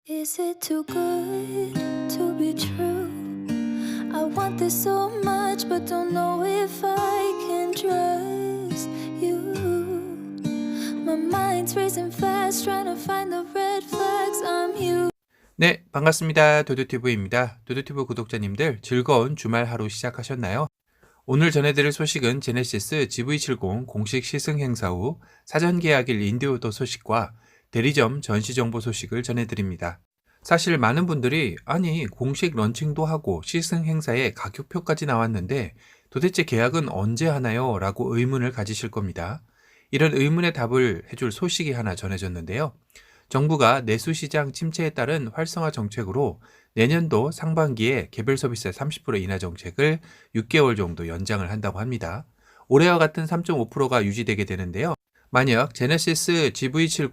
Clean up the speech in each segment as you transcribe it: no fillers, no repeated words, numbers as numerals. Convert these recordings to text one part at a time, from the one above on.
Is it too good to be true? I want this so much, but don't know if I can trust you. My mind's racing fast, trying to find the red flags. I'm you. 네, 반갑습니다. 도도티브입니다. 도도티브 구독자님들 즐거운 주말 하루 시작하셨나요? 오늘 전해드릴 소식은 제네시스 GV70 공식 시승 행사 후 사전 계약일 인디오더 소식과 대리점 전시 정보 소식을 전해드립니다. 사실 많은 분들이 아니 공식 런칭도 하고 시승 행사에 가격표까지 나왔는데 도대체 계약은 언제 하나요? 라고 의문을 가지실 겁니다. 이런 의문의 답을 해줄 소식이 하나 전해졌는데요. 정부가 내수시장 침체에 따른 활성화 정책으로 내년도 상반기에 개별 서비스 30% 인하 정책을 6개월 정도 연장을 한다고 합니다. 올해와 같은 3.5%가 유지되게 되는데요. 만약 제네시스 GV70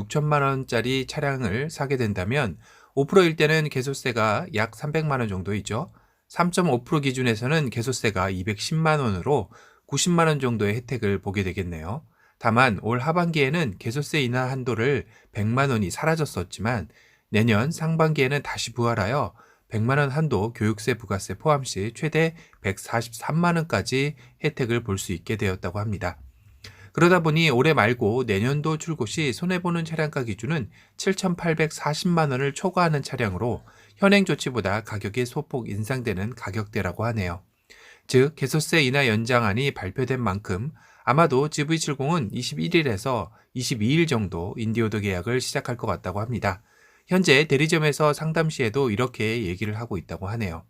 6천만 원짜리 차량을 사게 된다면 5%일 때는 개소세가 약 300만 원 정도이죠. 3.5% 기준에서는 개소세가 210만 원으로 90만 원 정도의 혜택을 보게 되겠네요. 다만 올 하반기에는 개소세 인하 한도를 100만 원이 사라졌었지만 내년 상반기에는 다시 부활하여 100만 원 한도 교육세 부가세 포함 시 최대 143만 원까지 혜택을 볼 수 있게 되었다고 합니다. 그러다 보니 올해 말고 내년도 출고 시 손해보는 차량가 기준은 7,840만 원을 초과하는 차량으로 현행 조치보다 가격이 소폭 인상되는 가격대라고 하네요. 즉 개소세 인하 연장안이 발표된 만큼 아마도 GV70은 21일에서 22일 정도 인디오더 계약을 시작할 것 같다고 합니다. 현재 대리점에서 상담 시에도 이렇게 얘기를 하고 있다고 하네요.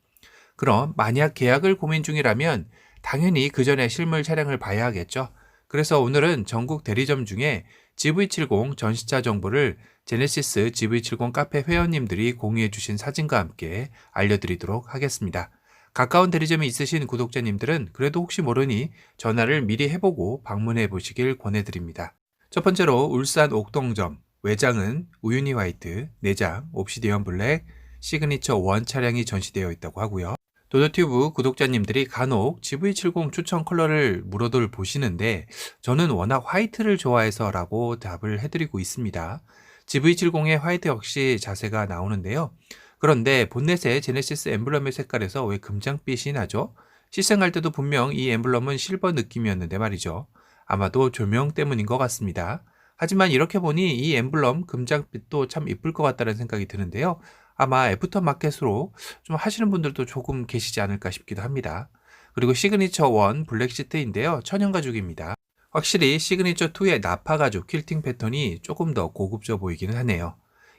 그럼 만약 계약을 고민 중이라면 당연히 그 전에 실물 차량을 봐야 하겠죠. 그래서 오늘은 전국 대리점 중에 GV70 전시차 정보를 제네시스 GV70 카페 회원님들이 공유해 주신 사진과 함께 알려드리도록 하겠습니다. 가까운 대리점이 있으신 구독자님들은 그래도 혹시 모르니 전화를 미리 해보고 방문해 보시길 권해드립니다. 첫 번째로 울산 옥동점, 외장은 우유니 화이트, 내장 옵시디언 블랙, 시그니처 원 차량이 전시되어 있다고 하고요. 도도튜브 구독자님들이 간혹 GV70 추천 컬러를 물어들 보시는데 저는 워낙 화이트를 좋아해서 라고 답을 해드리고 있습니다. GV70의 화이트 역시 자세가 나오는데요. 그런데 본넷에 제네시스 엠블럼의 색깔에서 왜 금장빛이 나죠? 시승할 때도 분명 이 엠블럼은 실버 느낌이었는데 말이죠. 아마도 조명 때문인 것 같습니다. 하지만 이렇게 보니 이 엠블럼 금장빛도 참 이쁠 것 같다는 생각이 드는데요. 아마 애프터마켓으로 좀 하시는 분들도 조금 계시지 않을까 싶기도 합니다. 그리고 시그니처 1 블랙 시트인데요. 천연 가죽입니다. 확실히 시그니처 2의 나파 가죽 퀼팅 패턴이 조금 더 고급져 보이기는 하네요.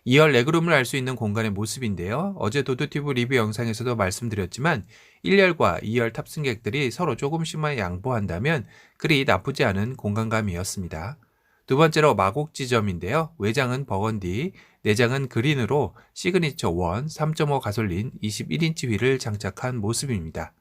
2열 레그룸을 알 수 있는 공간의 모습인데요. 어제 도도티브 리뷰 영상에서도 말씀드렸지만 1열과 2열 탑승객들이 서로 조금씩만 양보한다면 그리 나쁘지 않은 공간감이었습니다. 두 번째로 마곡 지점인데요. 외장은 버건디, 내장은 그린으로 시그니처 1 3.5 가솔린 21인치 휠을 장착한 모습입니다.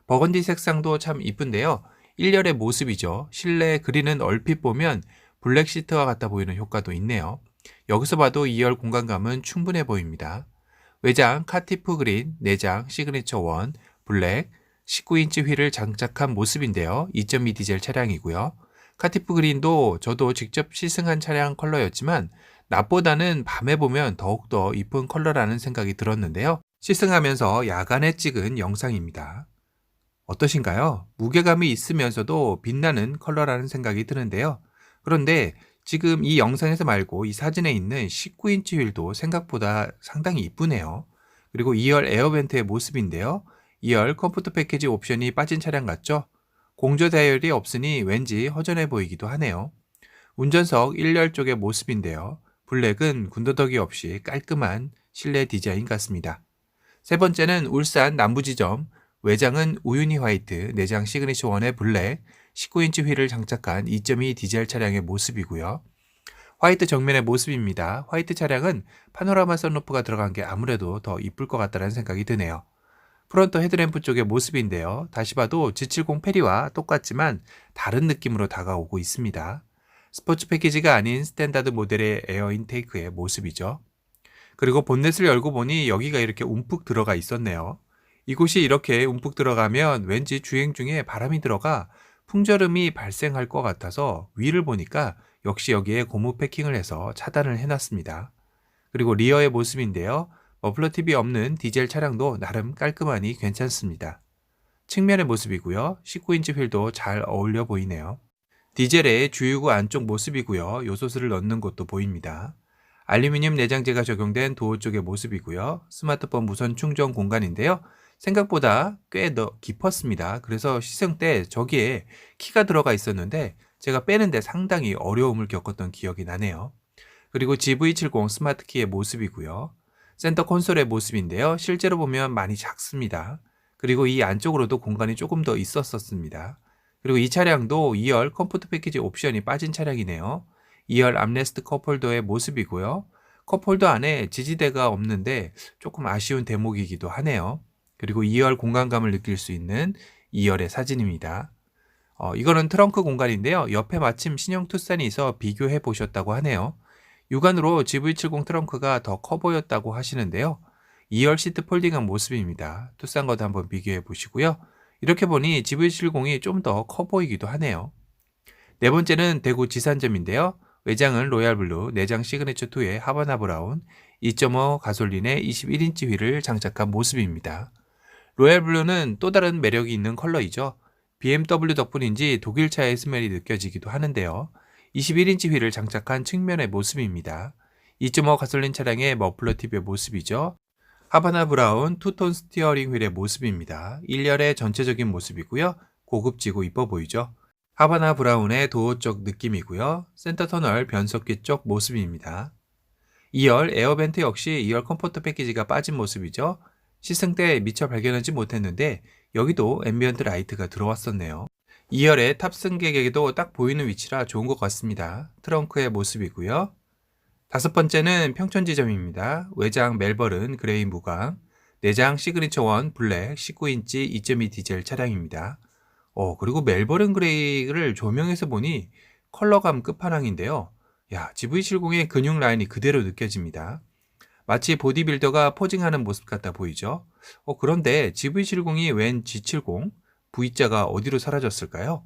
버건디 색상도 참 이쁜데요. 1열의 모습이죠. 실내 그린은 얼핏 보면 블랙 시트와 같아 보이는 효과도 있네요. 여기서 봐도 2열 공간감은 충분해 보입니다. 외장 카티프 그린, 내장 시그니처 1 블랙 19인치 휠을 장착한 모습인데요. 2.2 디젤 차량이고요. 카티프 그린도 저도 직접 시승한 차량 컬러였지만 낮보다는 밤에 보면 더욱더 이쁜 컬러라는 생각이 들었는데요. 시승하면서 야간에 찍은 영상입니다. 어떠신가요? 무게감이 있으면서도 빛나는 컬러라는 생각이 드는데요. 그런데 지금 이 영상에서 말고 이 사진에 있는 19인치 휠도 생각보다 상당히 이쁘네요. 그리고 2열 에어벤트의 모습인데요. 2열 컴포트 패키지 옵션이 빠진 차량 같죠? 공조 다이얼이 없으니 왠지 허전해 보이기도 하네요. 운전석 1열 쪽의 모습인데요. 블랙은 군더더기 없이 깔끔한 실내 디자인 같습니다. 세 번째는 울산 남부지점, 외장은 우유니 화이트, 내장 시그니처 1의 블랙, 19인치 휠을 장착한 2.2 디젤 차량의 모습이고요. 화이트 정면의 모습입니다. 화이트 차량은 파노라마 선루프가 들어간 게 아무래도 더 이쁠 것 같다는 생각이 드네요. 프론트 헤드램프 쪽의 모습인데요. 다시 봐도 G70 페리와 똑같지만 다른 느낌으로 다가오고 있습니다. 스포츠 패키지가 아닌 스탠다드 모델의 에어 인테이크의 모습이죠. 그리고 본넷을 열고 보니 여기가 이렇게 움푹 들어가 있었네요. 이곳이 이렇게 움푹 들어가면 왠지 주행 중에 바람이 들어가 풍절음이 발생할 것 같아서 위를 보니까 역시 여기에 고무 패킹을 해서 차단을 해놨습니다. 그리고 리어의 모습인데요. 머플러 팁이 없는 디젤 차량도 나름 깔끔하니 괜찮습니다. 측면의 모습이고요. 19인치 휠도 잘 어울려 보이네요. 디젤의 주유구 안쪽 모습이고요. 요소수를 넣는 곳도 보입니다. 알루미늄 내장재가 적용된 도어 쪽의 모습이고요. 스마트폰 무선 충전 공간인데요. 생각보다 꽤 더 깊었습니다. 그래서 시승 때 저기에 키가 들어가 있었는데 제가 빼는데 상당히 어려움을 겪었던 기억이 나네요. 그리고 GV70 스마트 키의 모습이고요. 센터 콘솔의 모습인데요. 실제로 보면 많이 작습니다. 그리고 이 안쪽으로도 공간이 조금 더 있었습니다. 그리고 이 차량도 2열 컴포트 패키지 옵션이 빠진 차량이네요. 2열 암레스트 컵홀더의 모습이고요. 컵홀더 안에 지지대가 없는데 조금 아쉬운 대목이기도 하네요. 그리고 2열 공간감을 느낄 수 있는 2열의 사진입니다. 이거는 트렁크 공간인데요. 옆에 마침 신형 투싼이 있어 비교해 보셨다고 하네요. 육안으로 GV70 트렁크가 더 커 보였다고 하시는데요. 2열 시트 폴딩한 모습입니다. 투싼과도 한번 비교해 보시고요. 이렇게 보니 GV70이 좀 더 커 보이기도 하네요. 네 번째는 대구 지산점인데요. 외장은 로얄블루, 내장 시그니처2의 하바나 브라운, 2.5 가솔린의 21인치 휠을 장착한 모습입니다. 로얄블루는 또 다른 매력이 있는 컬러이죠. BMW 덕분인지 독일차의 스멜이 느껴지기도 하는데요. 21인치 휠을 장착한 측면의 모습입니다. 2.5 가솔린 차량의 머플러 팁의 모습이죠. 하바나 브라운 투톤 스티어링 휠의 모습입니다. 1열의 전체적인 모습이고요. 고급지고 이뻐 보이죠. 하바나 브라운의 도어 쪽 느낌이고요. 센터 터널 변속기 쪽 모습입니다. 2열 에어벤트 역시 2열 컴포트 패키지가 빠진 모습이죠. 시승 때 미처 발견하지 못했는데 여기도 앰비언트 라이트가 들어왔었네요. 2열의 탑승객에게도 딱 보이는 위치라 좋은 것 같습니다. 트렁크의 모습이고요. 다섯 번째는 평촌 지점입니다. 외장 멜버른 그레이 무광, 내장 시그니처 1 블랙 19인치 2.2 디젤 차량입니다. 그리고 멜버른 그레이를 조명해서 보니 컬러감 끝판왕인데요. GV70의 근육 라인이 그대로 느껴집니다. 마치 보디빌더가 포징하는 모습 같아 보이죠? 그런데 GV70이 웬 G70? V자가 어디로 사라졌을까요?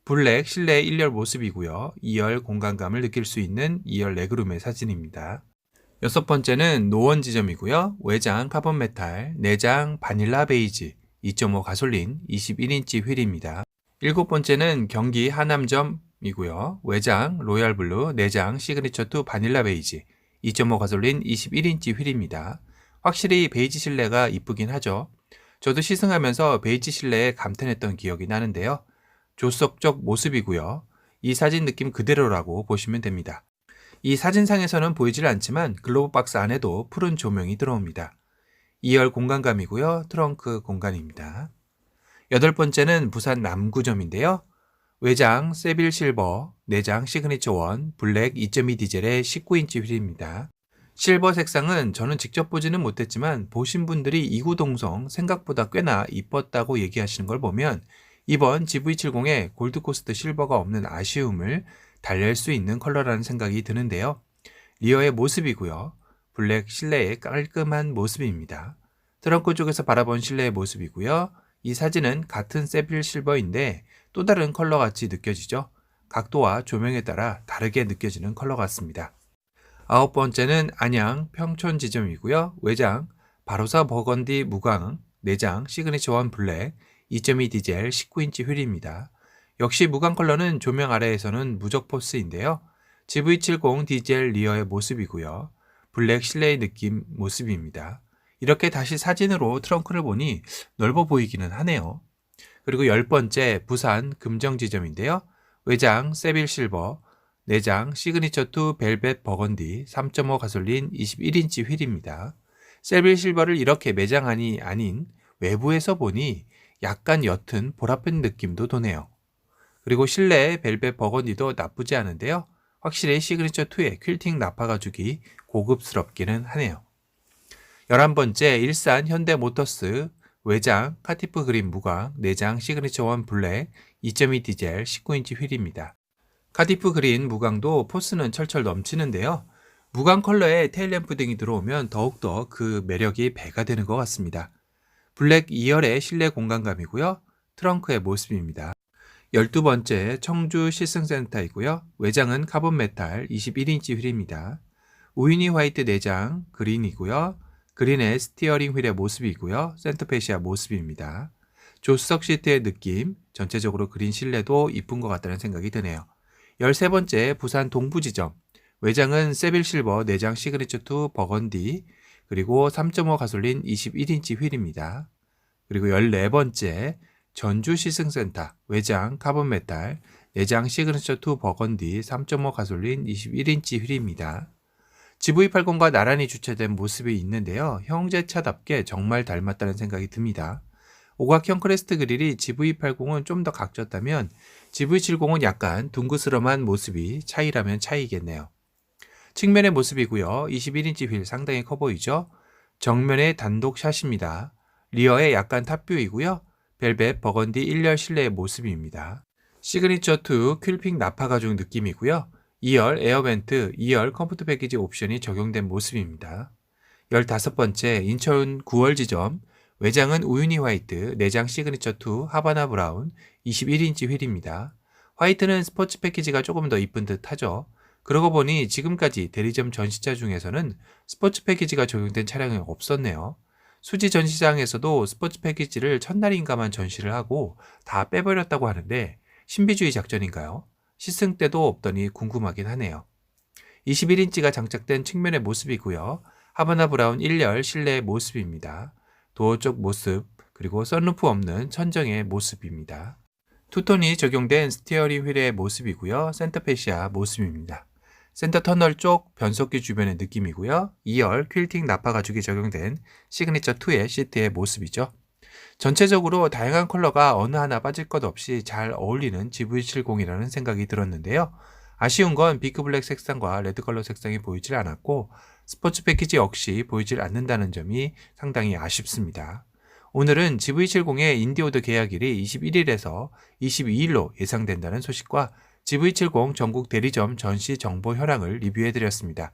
블랙 실내 1열 모습이고요. 2열 공간감을 느낄 수 있는 2열 레그룸의 사진입니다. 여섯 번째는 노원 지점이고요. 외장 카본 메탈, 내장 바닐라 베이지, 2.5 가솔린, 21인치 휠입니다. 일곱 번째는 경기 하남점이고요. 외장 로얄블루, 내장 시그니처2 바닐라 베이지, 2.5 가솔린, 21인치 휠입니다. 확실히 베이지 실내가 이쁘긴 하죠. 저도 시승하면서 베이지 실내에 감탄했던 기억이 나는데요. 조수석 모습이고요. 이 사진 느낌 그대로라고 보시면 됩니다. 이 사진상에서는 보이질 않지만 글로브 박스 안에도 푸른 조명이 들어옵니다. 2열 공간감이고요. 트렁크 공간입니다. 여덟 번째는 부산 남구점인데요. 외장 세빌 실버, 내장 시그니처 1 블랙 2.2 디젤의 19인치 휠입니다. 실버 색상은 저는 직접 보지는 못했지만 보신 분들이 이구동성 생각보다 꽤나 이뻤다고 얘기하시는 걸 보면 이번 GV70에 골드코스트 실버가 없는 아쉬움을 달랠 수 있는 컬러라는 생각이 드는데요. 리어의 모습이고요. 블랙 실내의 깔끔한 모습입니다. 트렁크 쪽에서 바라본 실내의 모습이고요. 이 사진은 같은 세빌 실버인데 또 다른 컬러 같이 느껴지죠. 각도와 조명에 따라 다르게 느껴지는 컬러 같습니다. 아홉 번째는 안양 평촌 지점이고요. 외장 바로사 버건디 무광, 내장 시그니처 1 블랙 2.2 디젤 19인치 휠입니다. 역시 무광 컬러는 조명 아래에서는 무적 포스인데요. GV70 디젤 리어의 모습이고요. 블랙 실내의 느낌 모습입니다. 이렇게 다시 사진으로 트렁크를 보니 넓어 보이기는 하네요. 그리고 열 번째 부산 금정 지점인데요. 외장 세빌 실버, 내장 시그니처2 벨벳 버건디 3.5 가솔린 21인치 휠입니다. 세빌 실버를 이렇게 매장 안이 아닌 외부에서 보니 약간 옅은 보랏빛 느낌도 도네요. 그리고 실내 벨벳 버건디도 나쁘지 않은데요. 확실히 시그니처2의 퀼팅 나파 가죽이 고급스럽기는 하네요. 11번째 일산 현대모터스 외장 카티프 그린 무광, 내장 시그니처 1 블랙 2.2 디젤 19인치 휠입니다. 카티프 그린 무광도 포스는 철철 넘치는데요. 무광 컬러에 테일램프 등이 들어오면 더욱더 그 매력이 배가 되는 것 같습니다. 블랙 2열의 실내 공간감이고요. 트렁크의 모습입니다. 12번째 청주 시승센터이고요. 외장은 카본 메탈 21인치 휠입니다. 우유니 화이트 내장 그린이고요. 그린의 스티어링 휠의 모습이고요. 센터페시아 모습입니다. 조수석 시트의 느낌, 전체적으로 그린 실내도 이쁜 것 같다는 생각이 드네요. 13번째 부산 동부지점, 외장은 세빌 실버 내장 시그니처 2 버건디, 그리고 3.5 가솔린 21인치 휠입니다. 그리고 14번째 전주 시승센터, 외장 카본 메탈, 내장 시그니처 2 버건디 3.5 가솔린 21인치 휠입니다. GV80과 나란히 주차된 모습이 있는데요. 형제차답게 정말 닮았다는 생각이 듭니다. 오각형 크레스트 그릴이 GV80은 좀 더 각졌다면 GV70은 약간 둥그스름한 모습이 차이라면 차이겠네요. 측면의 모습이고요. 21인치 휠 상당히 커 보이죠? 정면의 단독 샷입니다. 리어에 약간 탑뷰이고요. 벨벳 버건디 1열 실내의 모습입니다. 시그니처 2 퀼핑 나파 가죽 느낌이고요. 2열 에어벤트, 2열 컴포트 패키지 옵션이 적용된 모습입니다. 15번째 인천 9월 지점, 외장은 우유니 화이트, 내장 시그니처 2 하바나 브라운 21인치 휠입니다. 화이트는 스포츠 패키지가 조금 더 이쁜 듯 하죠. 그러고 보니 지금까지 대리점 전시차 중에서는 스포츠 패키지가 적용된 차량이 없었네요. 수지 전시장에서도 스포츠 패키지를 첫날인가만 전시를 하고 다 빼버렸다고 하는데 신비주의 작전인가요? 시승 때도 없더니 궁금하긴 하네요. 21인치가 장착된 측면의 모습이고요. 하바나 브라운 1열 실내의 모습입니다. 도어 쪽 모습, 그리고 썬루프 없는 천정의 모습입니다. 투톤이 적용된 스티어링 휠의 모습이고요. 센터페시아 모습입니다. 센터 터널 쪽 변속기 주변의 느낌이고요. 2열 퀼팅 나파 가죽이 적용된 시그니처 2의 시트의 모습이죠. 전체적으로 다양한 컬러가 어느 하나 빠질 것 없이 잘 어울리는 GV70이라는 생각이 들었는데요. 아쉬운 건 비크블랙 색상과 레드컬러 색상이 보이질 않았고 스포츠 패키지 역시 보이질 않는다는 점이 상당히 아쉽습니다. 오늘은 GV70의 인디오드 계약일이 21일에서 22일로 예상된다는 소식과 GV70 전국 대리점 전시 정보 현황을 리뷰해드렸습니다.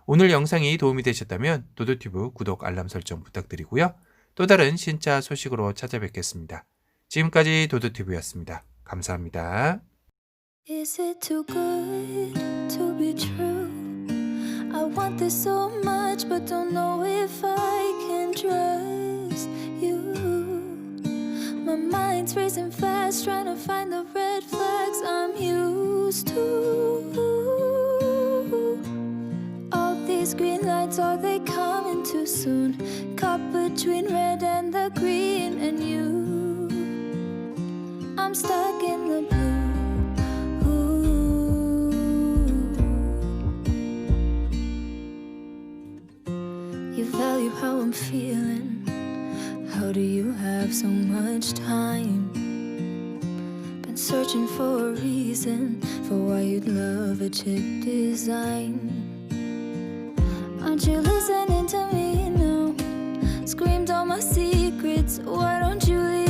오늘 영상이 도움이 되셨다면 도도튜브 구독 알람 설정 부탁드리고요. 또 다른 신차 소식으로 찾아뵙겠습니다. 지금까지 도도튜브였습니다. 감사합니다. Is it too good to be true? I want this so much, but don't know if I can trust you. My mind's racing fast, trying to find the red flags I'm used to. All these green lights, are they coming too soon? Caught between red and the green and you. I'm stuck in the blue. You value how I'm feeling. How do you have so much time? Been searching for a reason for why you'd love a chick design. Aren't you listening to me now? Screamed all my secrets. Why don't you leave?